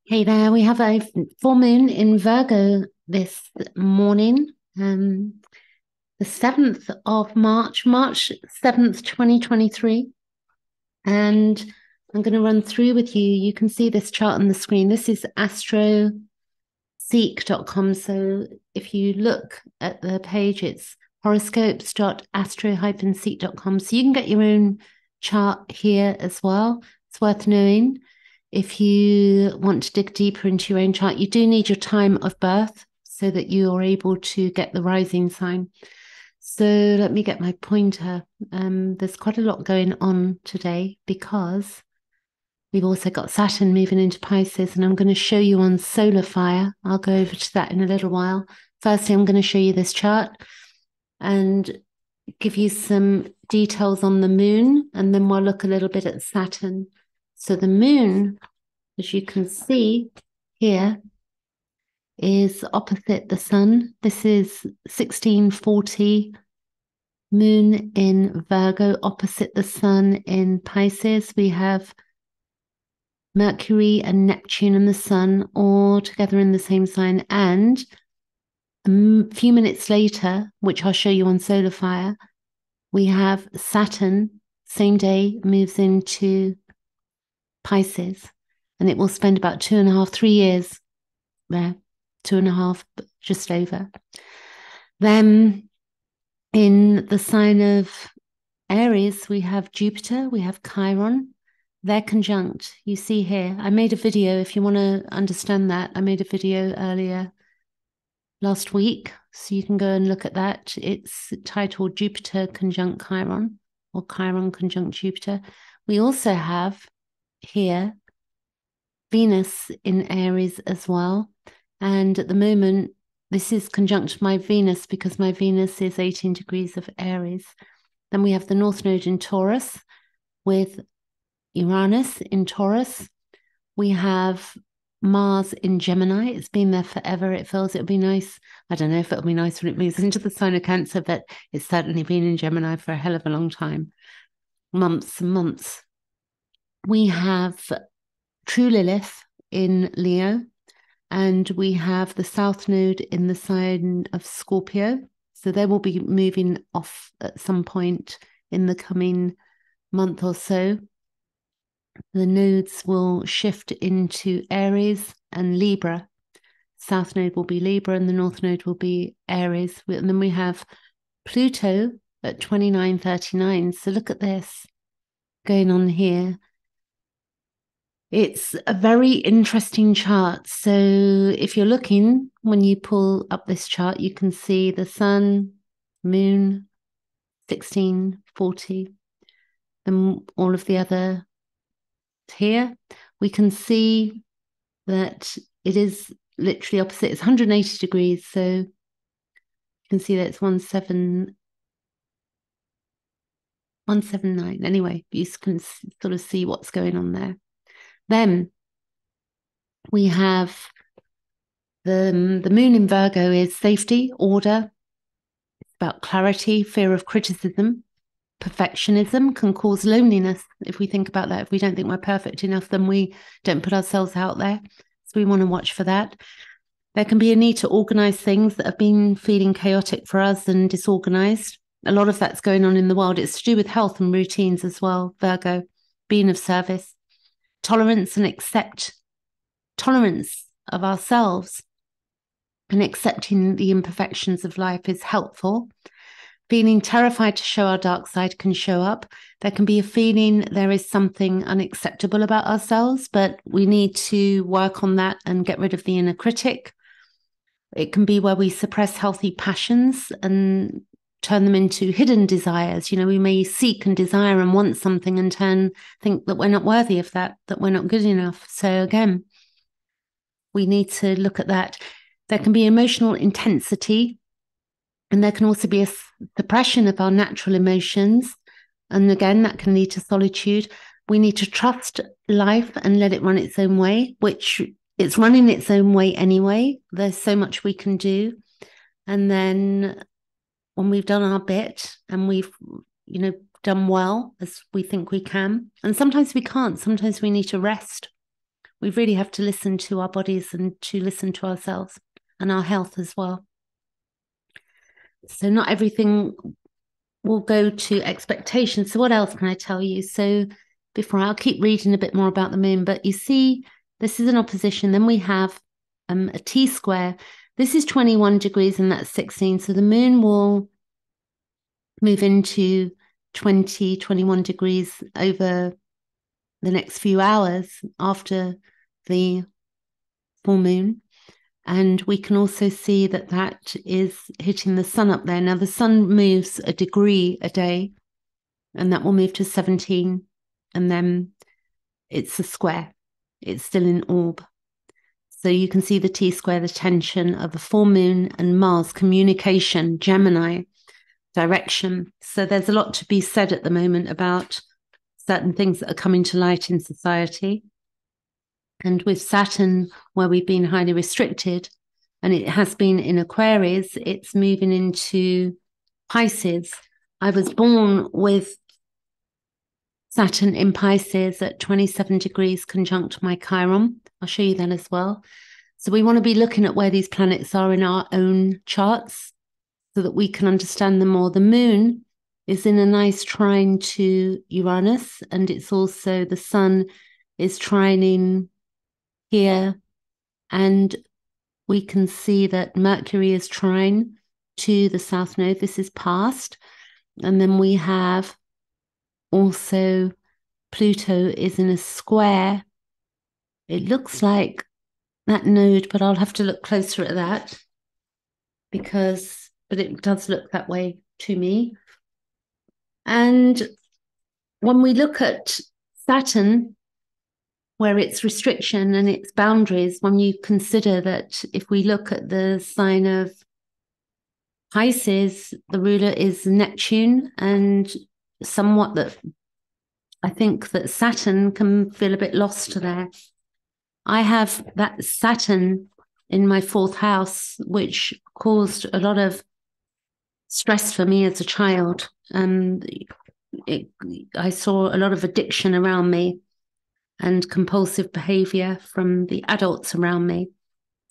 Hey there, we have a full moon in Virgo this morning, the 7th of March, March 7th, 2023. And I'm going to run through with you. You can see this chart on the screen. This is astroseek.com. So if you look at the page, it's horoscopes.astro-seek.com. So you can get your own chart here as well. It's worth knowing. If you want to dig deeper into your own chart, you do need your time of birth so that you are able to get the rising sign. So let me get my pointer. There's quite a lot going on today because we've also got Saturn moving into Pisces, and I'm going to show you on solar fire. I'll go over to that in a little while. Firstly, I'm going to show you this chart and give you some details on the moon, and then we'll look a little bit at Saturn. So the moon, as you can see here, is opposite the sun. This is 1640 moon in Virgo, opposite the sun in Pisces. We have Mercury and Neptune and the sun all together in the same sign. And a few minutes later, which I'll show you on solar fire, we have Saturn, same day, moves into Pisces, and it will spend about 2.5, 3 years there, 2.5, just over. Then in the sign of Aries, we have Jupiter, we have Chiron. They're conjunct. You see here, I made a video, if you want to understand that, I made a video earlier last week, so you can go and look at that. It's titled Jupiter conjunct Chiron, or Chiron conjunct Jupiter. We also have here Venus in Aries as well. And at the moment, this is conjunct my Venus because my Venus is 18 degrees of Aries. Then we have the North Node in Taurus with Uranus in Taurus. We have Mars in Gemini. It's been there forever. It feels it'll be nice. I don't know if it'll be nice when it moves into the sign of Cancer, but it's certainly been in Gemini for a hell of a long time. Months and months. We have True Lilith in Leo, and we have the South Node in the sign of Scorpio. So they will be moving off at some point in the coming month or so. The nodes will shift into Aries and Libra. South Node will be Libra and the North Node will be Aries. And then we have Pluto at 2939. So look at this going on here. It's a very interesting chart. So if you're looking, when you pull up this chart, you can see the sun, moon, 1640, then all of the other here. We can see that it is literally opposite. It's 180 degrees. So you can see that it's 179. Anyway, you can sort of see what's going on there. Then we have the moon in Virgo is safety, order. It's about clarity, fear of criticism. Perfectionism can cause loneliness if we think about that. If we don't think we're perfect enough, then we don't put ourselves out there. So we want to watch for that. There can be a need to organize things that have been feeling chaotic for us and disorganized. A lot of that's going on in the world. It's to do with health and routines as well, Virgo, being of service. Tolerance of ourselves and accepting the imperfections of life is helpful. Feeling terrified to show our dark side can show up. There can be a feeling there is something unacceptable about ourselves, but we need to work on that and get rid of the inner critic. It can be where we suppress healthy passions and turn them into hidden desires. You know, we may seek and desire and want something and think that we're not worthy of that we're not good enough. So again, we need to look at that. There can be emotional intensity, and there can also be a suppression of our natural emotions. And again, that can lead to solitude. We need to trust life and let it run its own way, which it's running its own way anyway. There's so much we can do. And then when we've done our bit and we've, done well as we think we can, and sometimes we can't, sometimes we need to rest. we really have to listen to our bodies and to listen to ourselves and our health as well. So not everything will go to expectations. So what else can I tell you? So before I'll keep reading a bit more about the moon, but you see, this is an opposition. Then we have a T-square. This is 21 degrees and that's 16. So the moon will move into 20, 21 degrees over the next few hours after the full moon. And we can also see that that is hitting the sun up there. Now, the sun moves a degree a day, and that will move to 17. And then it's a square. It's still an orb. So you can see the T-square, the tension of the full moon and Mars, communication, Gemini, direction. So there's a lot to be said at the moment about certain things that are coming to light in society. And with Saturn, where we've been highly restricted, and it has been in Aquarius, it's moving into Pisces. I was born with Saturn in Pisces at 27 degrees conjunct my Chiron. I'll show you that as well. So we want to be looking at where these planets are in our own charts so that we can understand them more. The moon is in a nice trine to Uranus, and it's also the sun is trining here, and we can see that Mercury is trine to the South Node. This is past. And then we have also Pluto is in a square. It looks like that node, but I'll have to look closer at that but it does look that way to me. And when we look at Saturn, where it's restriction and its boundaries, when you consider that if we look at the sign of Pisces, the ruler is Neptune, and somewhat that I think that Saturn can feel a bit lost there. I have that Saturn in my 4th house, which caused a lot of stress for me as a child. I saw a lot of addiction around me and compulsive behavior from the adults around me.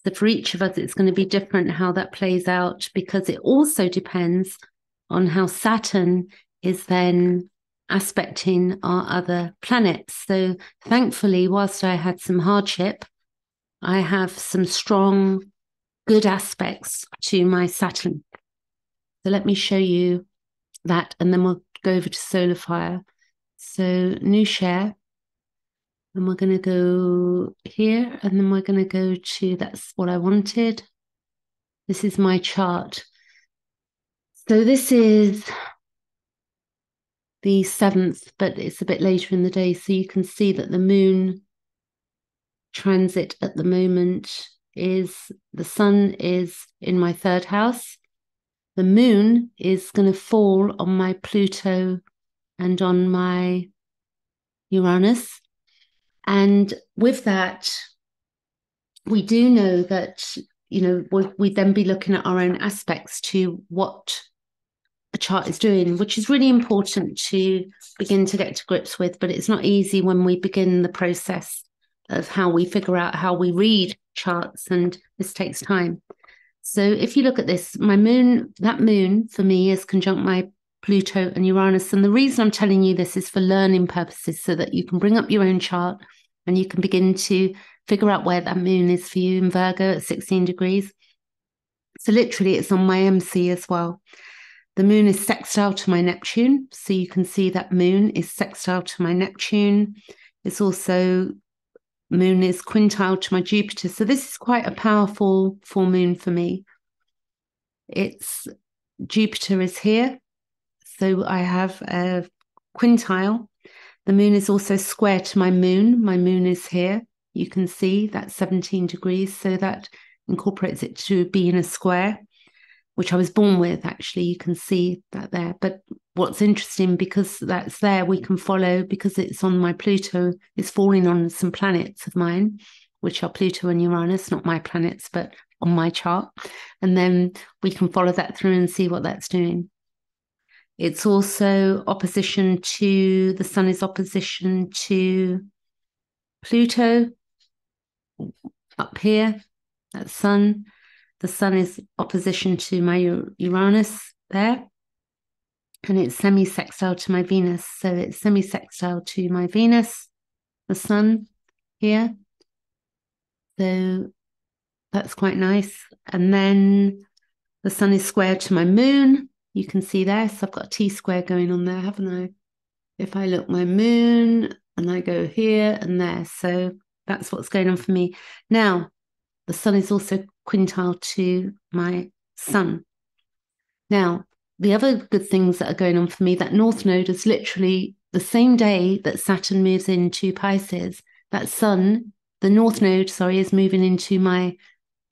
So for each of us, it's going to be different how that plays out, because it also depends on how Saturn is then aspecting our other planets. So thankfully, whilst I had some hardship, I have some strong, good aspects to my Saturn. So let me show you that, and then we'll go over to solar fire. So new share. And we're going to go here, and then we're going to go to, that's what I wanted. This is my chart. So this is the 7th, but it's a bit later in the day. So you can see that the moon transit at the moment is, the sun is in my 3rd house. The moon is going to fall on my Pluto and on my Uranus. And with that, we do know that, we'd then be looking at our own aspects to what a chart is doing, which is really important to begin to get to grips with. But it's not easy when we begin the process of how we figure out how we read charts, and this takes time. So if you look at this, my moon, that moon for me is conjunct my Pluto and Uranus. And the reason I'm telling you this is for learning purposes, so that you can bring up your own chart and you can begin to figure out where that moon is for you in Virgo at 16 degrees. So literally it's on my MC as well. The moon is sextile to my Neptune. So you can see that moon is sextile to my Neptune. It's also, moon is quintile to my Jupiter. So this is quite a powerful full moon for me. It's, Jupiter is here. So I have a quintile. The moon is also square to my moon. My moon is here. You can see that's 17 degrees. So that incorporates it to be in a square, which I was born with, actually. You can see that there. But what's interesting, because that's there, we can follow, because it's on my Pluto, it's falling on some planets of mine, which are Pluto and Uranus, not my planets, but on my chart. And then we can follow that through and see what that's doing. It's also opposition to, the sun is opposition to Pluto, up here, that's Sun. The Sun is opposition to my Uranus there. And it's semi-sextile to my Venus. So it's semi-sextile to my Venus, the Sun here. So that's quite nice. And then the Sun is squared to my Moon. You can see there. So I've got a T-square going on there, haven't I? If I look my Moon and I go here and there. So that's what's going on for me. Now, the Sun is also quintile to my Sun. Now, the other good things that are going on for me, that North Node is literally the same day that Saturn moves into Pisces. That Sun, the North Node, sorry, is moving into my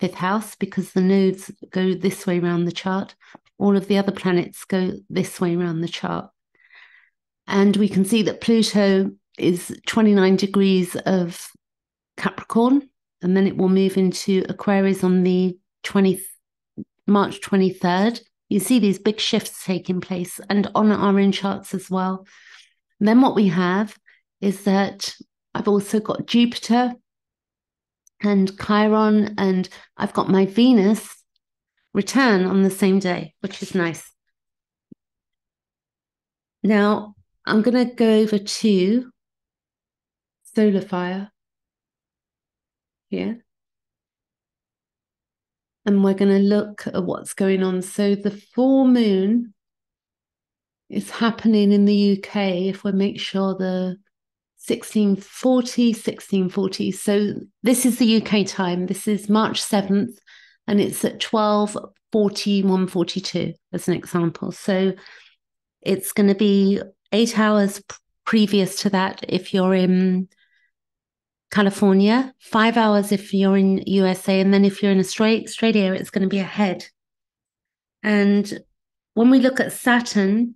5th house because the nodes go this way around the chart. All of the other planets go this way around the chart. And we can see that Pluto is 29 degrees of Capricorn, and then it will move into Aquarius on the March 23rd. You see these big shifts taking place and on our own charts as well. And then what we have is that I've also got Jupiter and Chiron, and I've got my Venus return on the same day, which is nice. Now, I'm going to go over to solar fire here. And we're going to look at what's going on. So the full moon is happening in the UK, if we make sure the 1640. So this is the UK time. This is March 7th, and it's at 12:41:42 as an example. So it's going to be 8 hours previous to that if you're in California, 5 hours if you're in USA, and then if you're in Australia, it's going to be ahead. And when we look at Saturn,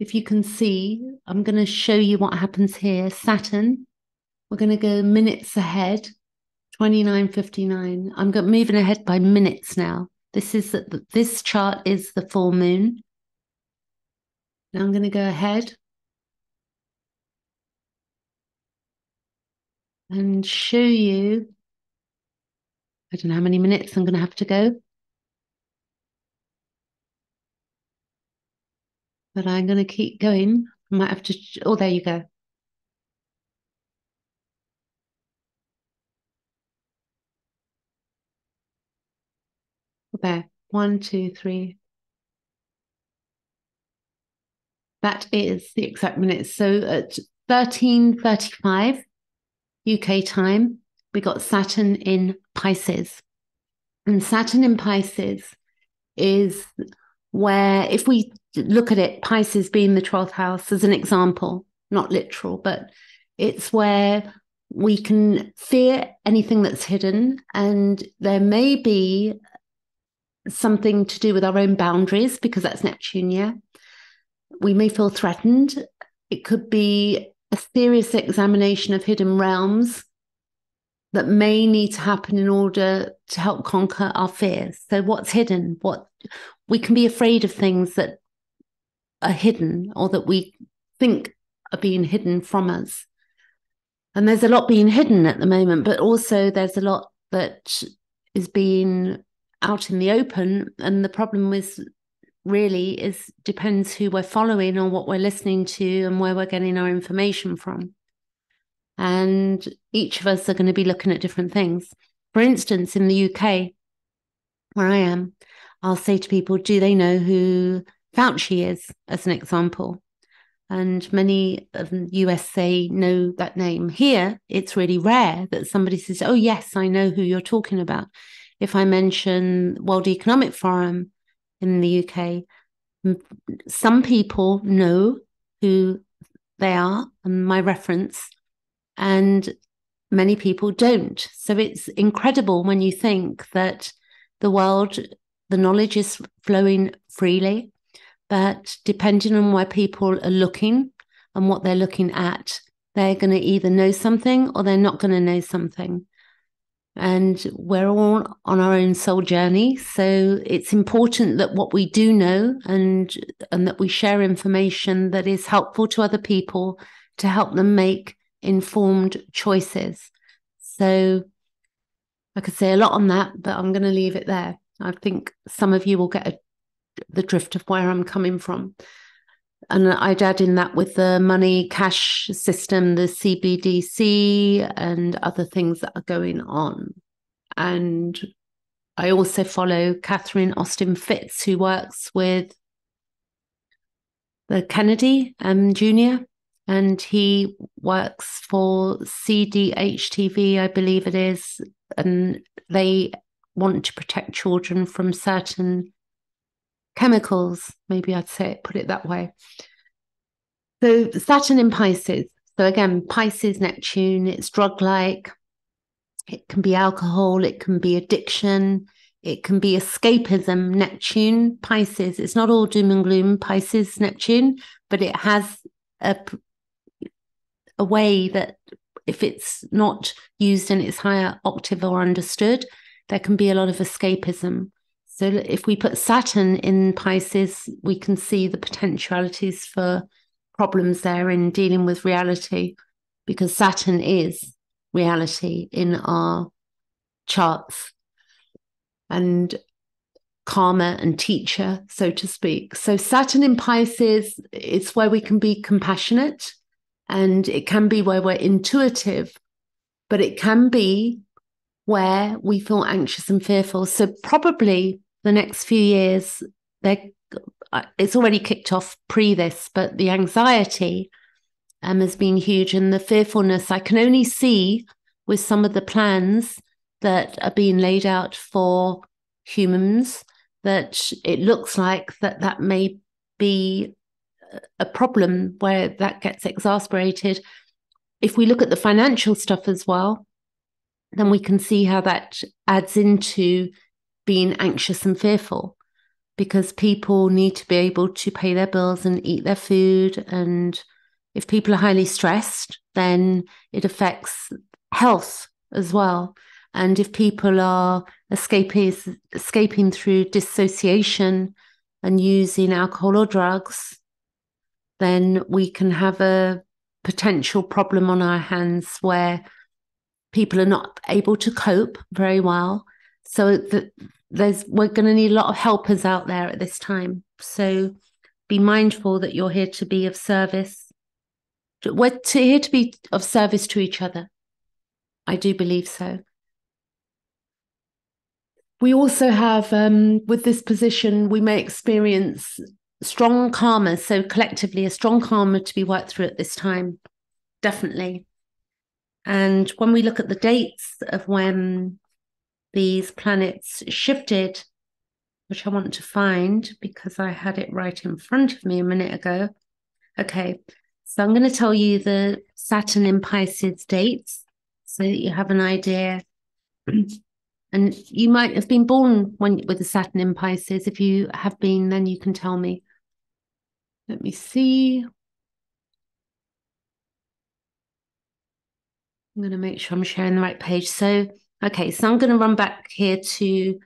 if you can see, I'm going to show you what happens here. Saturn, we're going to go minutes ahead, 29:59. I'm moving ahead by minutes now. This chart is the full moon. Now I'm going to go ahead and show you, I don't know how many minutes I'm going to have to go, but I'm going to keep going. I might have to, oh, there you go. There, 1, 2, 3. That is the exact minutes. So at 13:35 UK time, we got Saturn in Pisces. And Saturn in Pisces is where, if we look at it, Pisces being the 12th house as an example, not literal, but it's where we can fear anything that's hidden. And there may be something to do with our own boundaries because that's Neptune, yeah. We may feel threatened. It could be a serious examination of hidden realms that may need to happen in order to help conquer our fears. So what's hidden? What we can be afraid of things that are hidden or that we think are being hidden from us. And there's a lot being hidden at the moment, but also there's a lot that is being out in the open. And the problem is really depends who we're following or what we're listening to and where we're getting our information from. And each of us are going to be looking at different things. For instance, in the UK, where I am, I'll say to people, do they know who Fauci is, as an example? And many of the U.S.C. know that name. Here, it's really rare that somebody says, oh, yes, I know who you're talking about. If I mention World Economic Forum in the UK, some people know who they are and my reference, and many people don't. So it's incredible when you think that the world, the knowledge is flowing freely, but depending on where people are looking and what they're looking at, they're going to either know something or they're not going to know something. And we're all on our own soul journey. So it's important that what we do know and that we share information that is helpful to other people to help them make informed choices. So I could say a lot on that, but I'm going to leave it there. I think some of you will get the drift of where I'm coming from. And I'd add in that with the money cash system, the CBDC, and other things that are going on. And I also follow Catherine Austin Fitz, who works with the Kennedy Jr., and he works for CDHTV, I believe it is, and they want to protect children from certain chemicals. Maybe I'd say put it that way. So Saturn in Pisces. So again, Pisces, Neptune, it's drug-like. It can be alcohol, it can be addiction, it can be escapism. Neptune, Pisces, it's not all doom and gloom, Pisces, Neptune, but it has a way that if it's not used in its higher octave or understood, there can be a lot of escapism. So if we put Saturn in Pisces, we can see the potentialities for problems there in dealing with reality, because Saturn is reality in our charts and karma and teacher, so to speak. So Saturn in Pisces, it's where we can be compassionate, and it can be where we're intuitive, but it can be where we feel anxious and fearful. So probably the next few years, it's already kicked off pre this, but the anxiety has been huge, and the fearfulness I can only see with some of the plans that are being laid out for humans, that it looks like that may be a problem where that gets exasperated. If we look at the financial stuff as well, then we can see how that adds into being anxious and fearful, because people need to be able to pay their bills and eat their food. And if people are highly stressed, then it affects health as well. And if people are escaping through dissociation and using alcohol or drugs, then we can have a potential problem on our hands where people are not able to cope very well. So we're going to need a lot of helpers out there at this time. So be mindful that you're here to be of service. We're here to be of service to each other. I do believe so. We also have, with this position, we may experience strong karma. So collectively, a strong karma to be worked through at this time, definitely. And when we look at the dates of when these planets shifted, which I want to find because I had it right in front of me a minute ago. Okay, so I'm going to tell you the Saturn in Pisces dates so that you have an idea. And you might have been born with the Saturn in Pisces. If you have been, then you can tell me. Let me see. I'm going to make sure I'm sharing the right page. So, okay, so I'm going to run back here to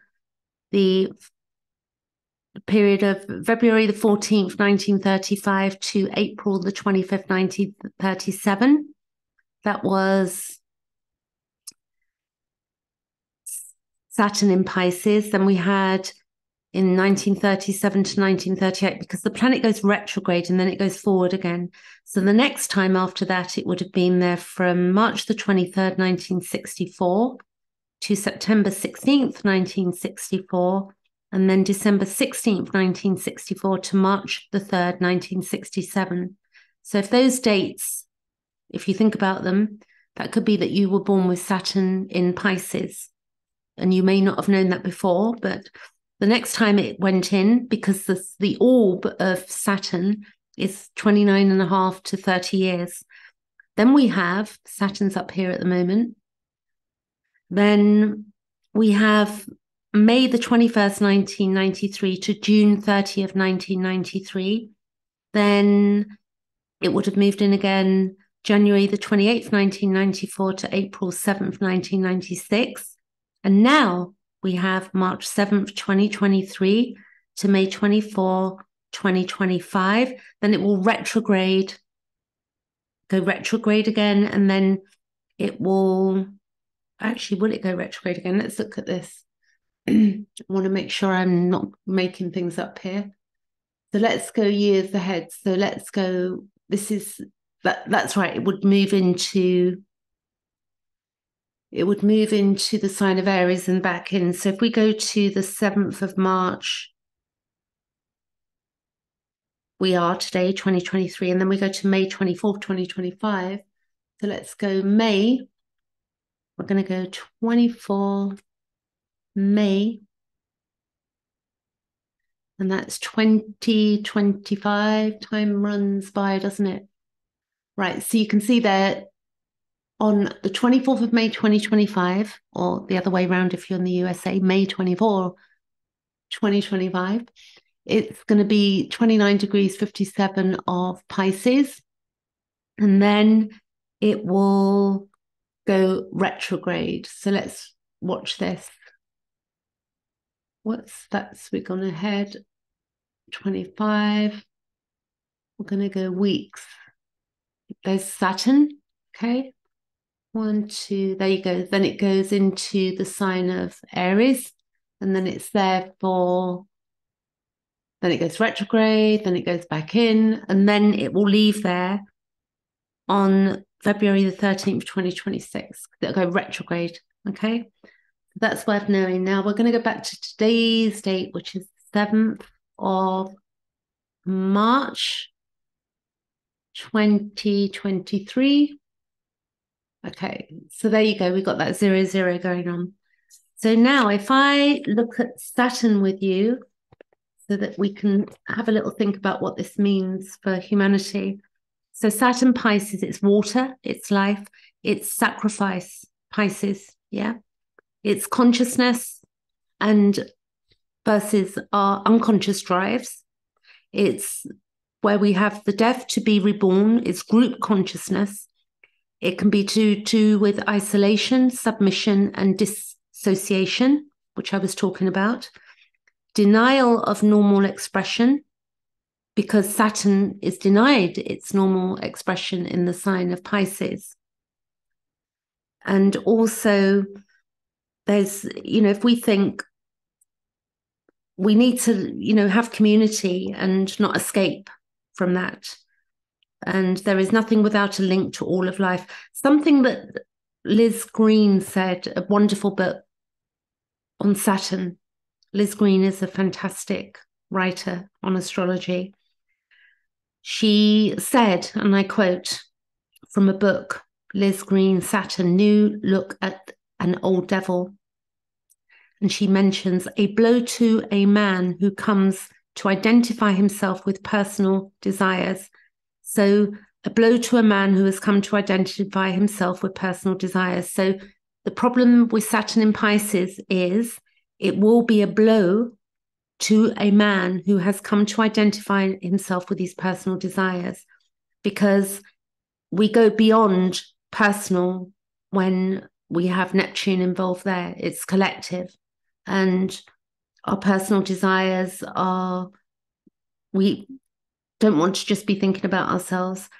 the period of February the 14th, 1935 to April the 25th, 1937. That was Saturn in Pisces. Then we had in 1937 to 1938, because the planet goes retrograde and then it goes forward again. So the next time after that, it would have been there from March the 23rd, 1964 to September 16th, 1964, and then December 16th, 1964 to March the 3rd, 1967. So if those dates, if you think about them, that could be that you were born with Saturn in Pisces. And you may not have known that before, but the next time it went in, because the orb of Saturn is 29.5 to 30 years. Then we have, Saturn's up here at the moment. Then we have May the 21st, 1993 to June 30th, 1993. Then it would have moved in again January the 28th, 1994 to April 7th, 1996. And now we have March 7th, 2023 to May 24, 2025. Then it will go retrograde again, and then it will Actually, will it go retrograde again? Let's look at this. I want to make sure I'm not making things up here. So let's go years ahead. So let's go, this is, that's right, it would move into the sign of Aries and back in. So if we go to the 7th of March, we are today, 2023, and then we go to May 24th, 2025. So let's go May. We're going to go 24 May, and that's 2025. Time runs by, doesn't it? Right, so you can see there on the 24th of May 2025, or the other way around if you're in the USA, May 24, 2025, it's going to be 29 degrees 57 of Pisces, and then it will go retrograde. So let's watch this. We've gone ahead 25. We're going to go weeks. There's Saturn. Okay. 1, 2, there you go. Then it goes into the sign of Aries, and then it's there for, then it goes retrograde, then it goes back in, and then it will leave there on February the 13th, 2026. It'll go retrograde. Okay. That's worth knowing. Now we're going to go back to today's date, which is 7th of March 2023. Okay, so there you go. We've got that 00 going on. So now if I look at Saturn with you so that we can have a little think about what this means for humanity. So Saturn Pisces, it's water, it's life, it's sacrifice, Pisces, yeah? It's consciousness and versus our unconscious drives. It's where we have the death to be reborn. It's group consciousness. It can be to do with isolation, submission, and dissociation, which I was talking about. Denial of normal expression, because Saturn is denied its normal expression in the sign of Pisces. And also, there's, if we think we need to, have community and not escape from that. And there is nothing without a link to all of life. Something that Liz Green said, a wonderful book on Saturn. Liz Green is a fantastic writer on astrology. She said, and I quote from a book, Liz Green, Saturn, New Look at an Old Devil. And she mentions a blow to a man who comes to identify himself with personal desires. So a blow to a man who has come to identify himself with personal desires. So the problem with Saturn in Pisces is it will be a blow to a man who has come to identify himself with these personal desires, because we go beyond personal when we have Neptune involved there. It's collective. And our personal desires are, we don't want to just be thinking about ourselves.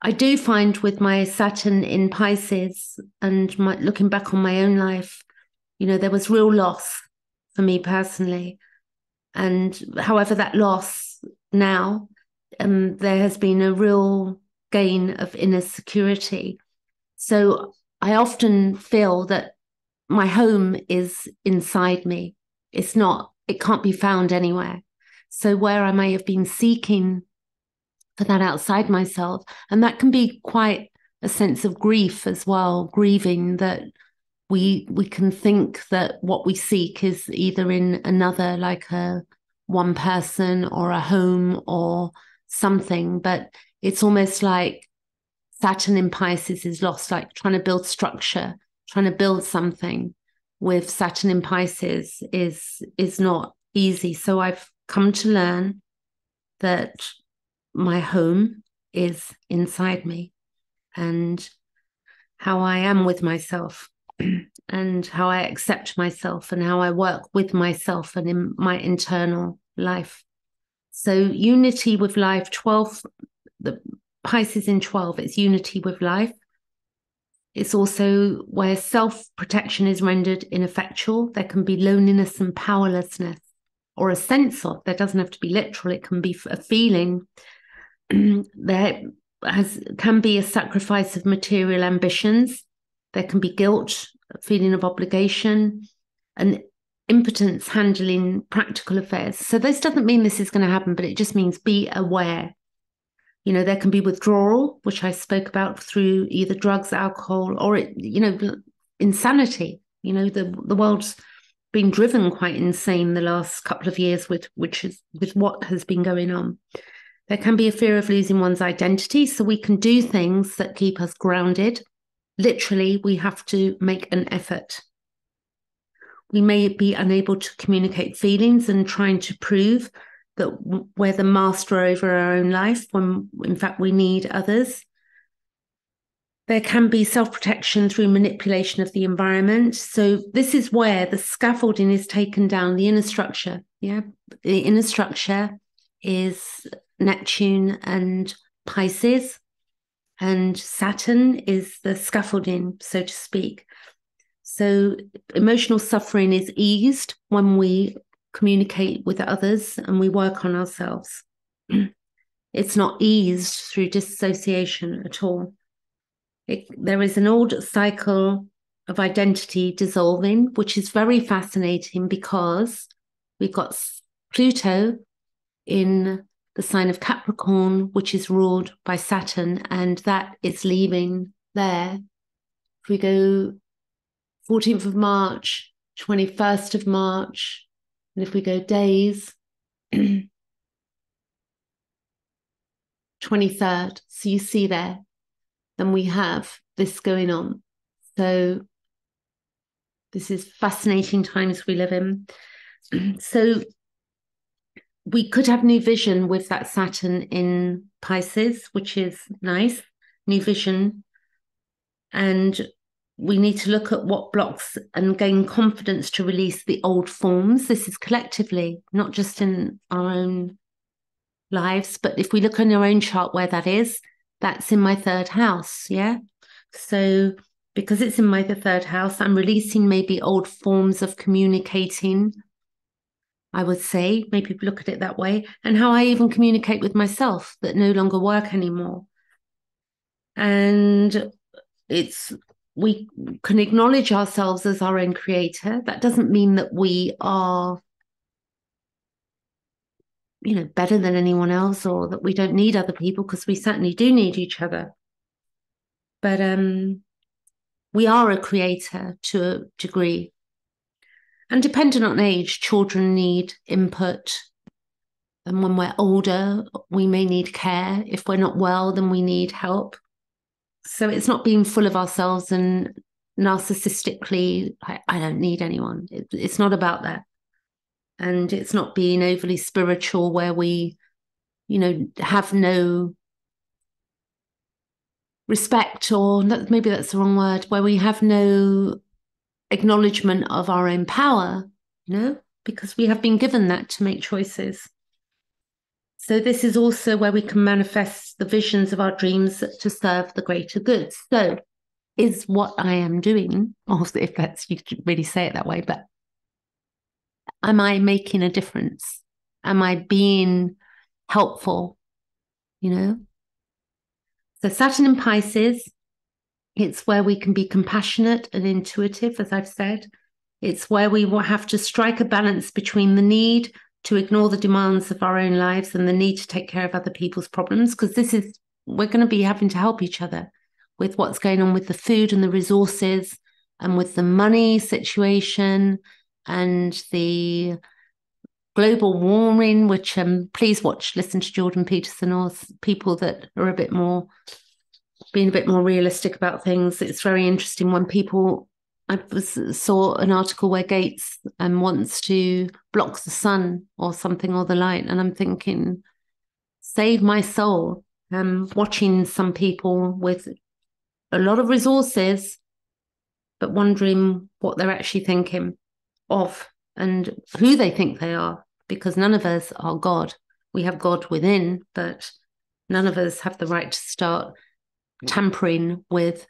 I do find with my Saturn in Pisces and looking back on my own life, there was real loss for me personally. And however, that loss now, there has been a real gain of inner security. So I often feel that my home is inside me. It can't be found anywhere. So where I may have been seeking for that outside myself, and that can be quite a sense of grief as well, grieving that we can think that what we seek is either in another, like one person or a home or something, but it's almost like Saturn in Pisces is lost, like trying to build structure, trying to build something with Saturn in Pisces is not easy. So I've come to learn that my home is inside me, and how I am with myself and how I accept myself and how I work with myself and in my internal life. So unity with life, 12, the Pisces in 12, it's unity with life. It's also where self-protection is rendered ineffectual. There can be loneliness and powerlessness, or a sense of, there doesn't have to be literal, it can be a feeling. There can be a sacrifice of material ambitions. There can be guilt, a feeling of obligation, and impotence handling practical affairs. So this doesn't mean this is going to happen, but it just means be aware. You know, there can be withdrawal, which I spoke about, through either drugs, alcohol, or insanity. You know, the world's been driven quite insane the last couple of years with what has been going on. There can be a fear of losing one's identity, so we can do things that keep us grounded. Literally, we have to make an effort. We may be unable to communicate feelings and trying to prove that we're the master over our own life when, in fact, we need others. There can be self-protection through manipulation of the environment. So this is where the scaffolding is taken down, the inner structure. Yeah, the inner structure is Neptune and Pisces, and Saturn is the scaffolding, so to speak. So emotional suffering is eased when we communicate with others and we work on ourselves. It's not eased through dissociation at all. There is an old cycle of identity dissolving, which is very fascinating because we've got Pluto in the sign of Capricorn, which is ruled by Saturn, and that is leaving there. If we go 14th of March, 21st of March, and if we go days, 23rd, so you see there, then we have this going on. So this is fascinating times we live in. So we could have new vision with that Saturn in Pisces, which is nice, new vision. And we need to look at what blocks and gain confidence to release the old forms. This is collectively, not just in our own lives, but if we look on our own chart where that is, that's in my third house. Yeah. So because it's in my third house, I'm releasing maybe old forms of communicating, I would say, maybe look at it that way, and how I even communicate with myself that no longer work anymore. And we can acknowledge ourselves as our own creator. That doesn't mean that we are, better than anyone else, or that we don't need other people, because we certainly do need each other. But we are a creator to a degree. And depending on age, children need input. And when we're older, we may need care. If we're not well, then we need help. So it's not being full of ourselves and narcissistically, I don't need anyone. It's not about that. And it's not being overly spiritual where we, have no respect, or maybe that's the wrong word, where we have no acknowledgement of our own power, because we have been given that to make choices. So this is also where we can manifest the visions of our dreams to serve the greater good. So is what I am doing, or if that's, you could really say it that way, but am I making a difference? Am I being helpful? So Saturn in Pisces, it's where we can be compassionate and intuitive, as I've said. It's where we will have to strike a balance between the need to ignore the demands of our own lives and the need to take care of other people's problems, because we're going to be having to help each other with what's going on with the food and the resources and with the money situation and the global warming, which please listen to Jordan Peterson, or people that are being a bit more realistic about things. It's very interesting when I saw an article where Gates wants to block the sun or something, or the light, and I'm thinking, save my soul. Watching some people with a lot of resources, but wondering what they're actually thinking of and who they think they are, because none of us are God. We have God within, but none of us have the right to start tampering with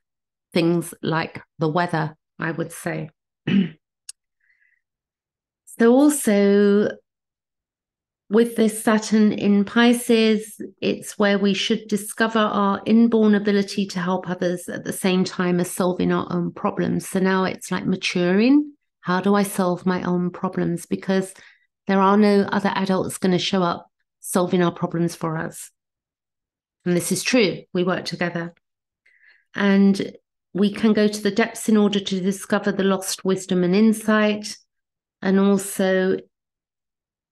things like the weather, I would say. So also with this Saturn in Pisces, it's where we should discover our inborn ability to help others at the same time as solving our own problems. So now it's like maturing. How do I solve my own problems? Because there are no other adults going to show up solving our problems for us. And this is true. We work together. And we can go to the depths in order to discover the lost wisdom and insight. And also,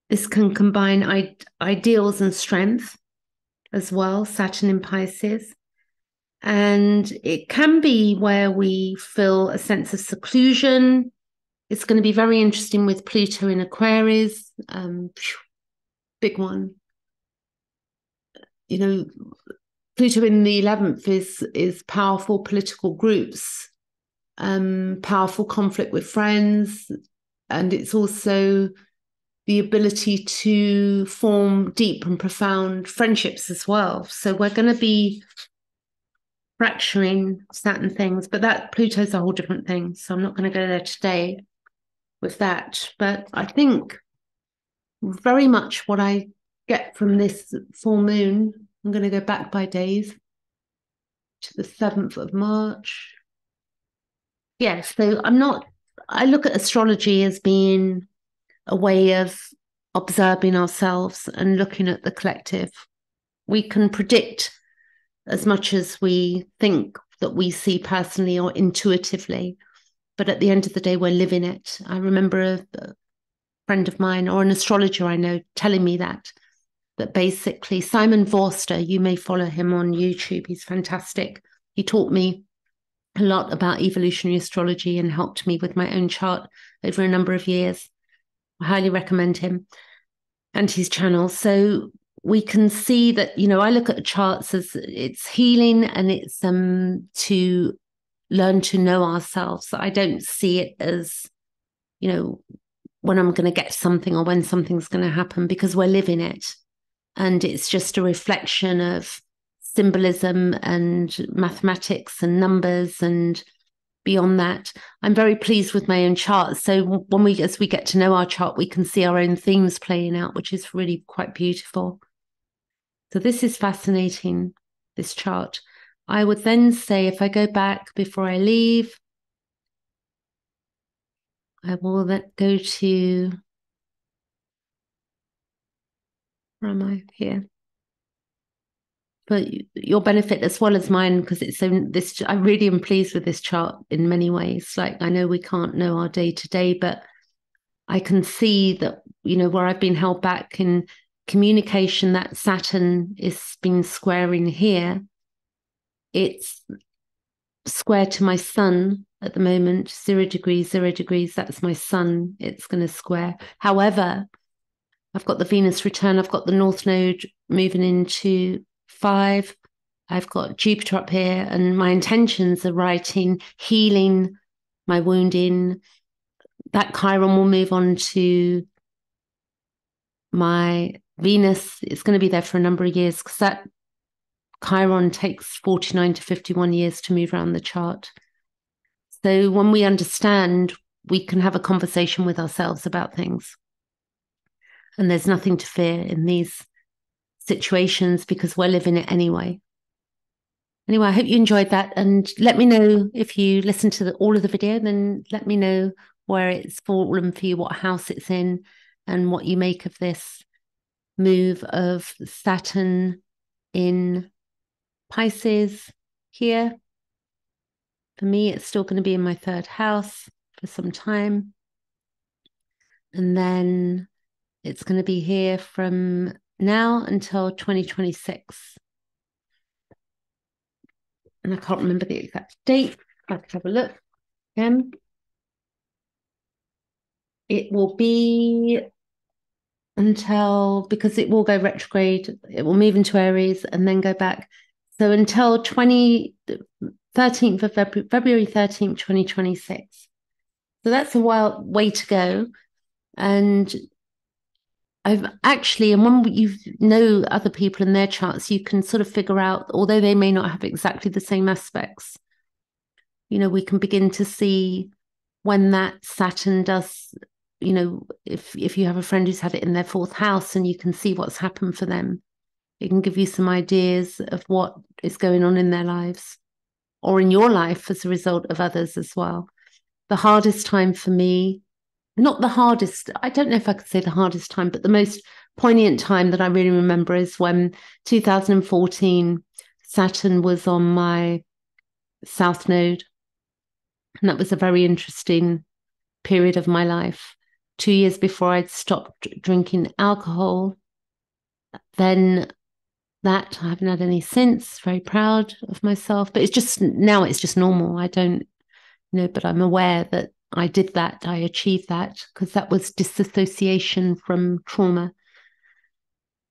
this can combine ideals and strength as well, Saturn in Pisces. And it can be where we feel a sense of seclusion. It's going to be very interesting with Pluto in Aquarius. Big one. You know, Pluto in the 11th is powerful political groups, powerful conflict with friends, and it's also the ability to form deep and profound friendships as well. So we're going to be fracturing certain things, but that Pluto's a whole different thing. So I'm not going to go there today with that. But I think very much what I get from this full moon, I'm going to go back by days to the 7th of March. Yeah, so I look at astrology as being a way of observing ourselves and looking at the collective. We can predict as much as we think that we see personally or intuitively, but at the end of the day, we're living it. I remember a friend of mine or an astrologer I know telling me that basically Simon Forster, you may follow him on YouTube, he's fantastic. He taught me a lot about evolutionary astrology and helped me with my own chart over a number of years. I highly recommend him and his channel. So we can see that, I look at charts as it's healing and it's to learn to know ourselves. I don't see it as, when I'm going to get something or when something's going to happen, because we're living it. And it's just a reflection of symbolism and mathematics and numbers and beyond that. I'm very pleased with my own chart. So as we get to know our chart, we can see our own themes playing out, which is really quite beautiful. So this is fascinating, this chart. I would then say, if I go back before I leave, I will then go to, where am I? Here. For your benefit as well as mine, because I really am pleased with this chart in many ways. Like, I know we can't know our day to day, but I can see that, where I've been held back in communication, that Saturn is being squaring here. It's square to my sun at the moment, 0 degrees, 0 degrees. That's my sun. It's going to square. However, I've got the Venus return. I've got the North Node moving into 5. I've got Jupiter up here, and my intentions are writing, healing my wounding. That Chiron will move on to my Venus. It's going to be there for a number of years, because that Chiron takes 49 to 51 years to move around the chart. So when we understand, we can have a conversation with ourselves about things. And there's nothing to fear in these situations, because we're living it anyway. Anyway, I hope you enjoyed that, and let me know if you listen to all of the video, then let me know where it's fallen for you, what house it's in, and what you make of this move of Saturn in Pisces here. For me, it's still going to be in my 3rd house for some time. And then it's going to be here from now until 2026. And I can't remember the exact date. I could have a look again. It will be because it will go retrograde, it will move into Aries and then go back. So until 13th of February 13th, 2026. So that's a way to go. And I've actually, and when you know other people and their charts, you can sort of figure out, although they may not have exactly the same aspects, we can begin to see when that Saturn does, if you have a friend who's had it in their fourth house and you can see what's happened for them, it can give you some ideas of what is going on in their lives or in your life as a result of others as well. The hardest time for me, not the hardest, I don't know if I could say the hardest time, but the most poignant time that I really remember is when 2014, Saturn was on my South Node. And that was a very interesting period of my life. 2 years before I'd stopped drinking alcohol. Then that I haven't had any since. Very proud of myself. But it's just normal. I don't but I'm aware that I did that. I achieved that because that was disassociation from trauma.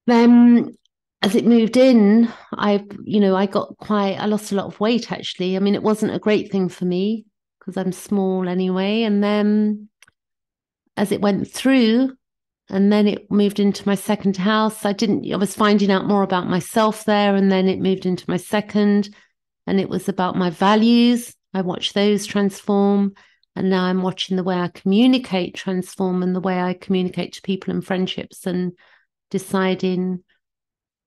Then as it moved in, I lost a lot of weight actually. I mean, it wasn't a great thing for me because I'm small anyway. And then as it went through, and then it moved into my second house, I was finding out more about myself there. And then it moved into my second, and it was about my values. I watched those transform. And now I'm watching the way I communicate transform, and the way I communicate to people and friendships, and deciding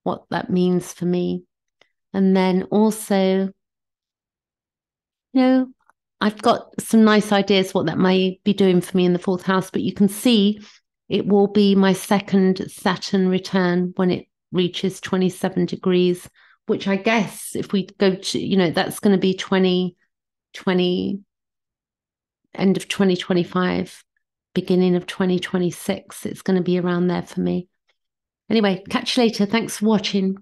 what that means for me. And then also, I've got some nice ideas what that may be doing for me in the fourth house, but you can see it will be my second Saturn return when it reaches 27 degrees, which I guess if we go to, that's going to be 2020, end of 2025, beginning of 2026. It's going to be around there for me. Anyway, catch you later. Thanks for watching.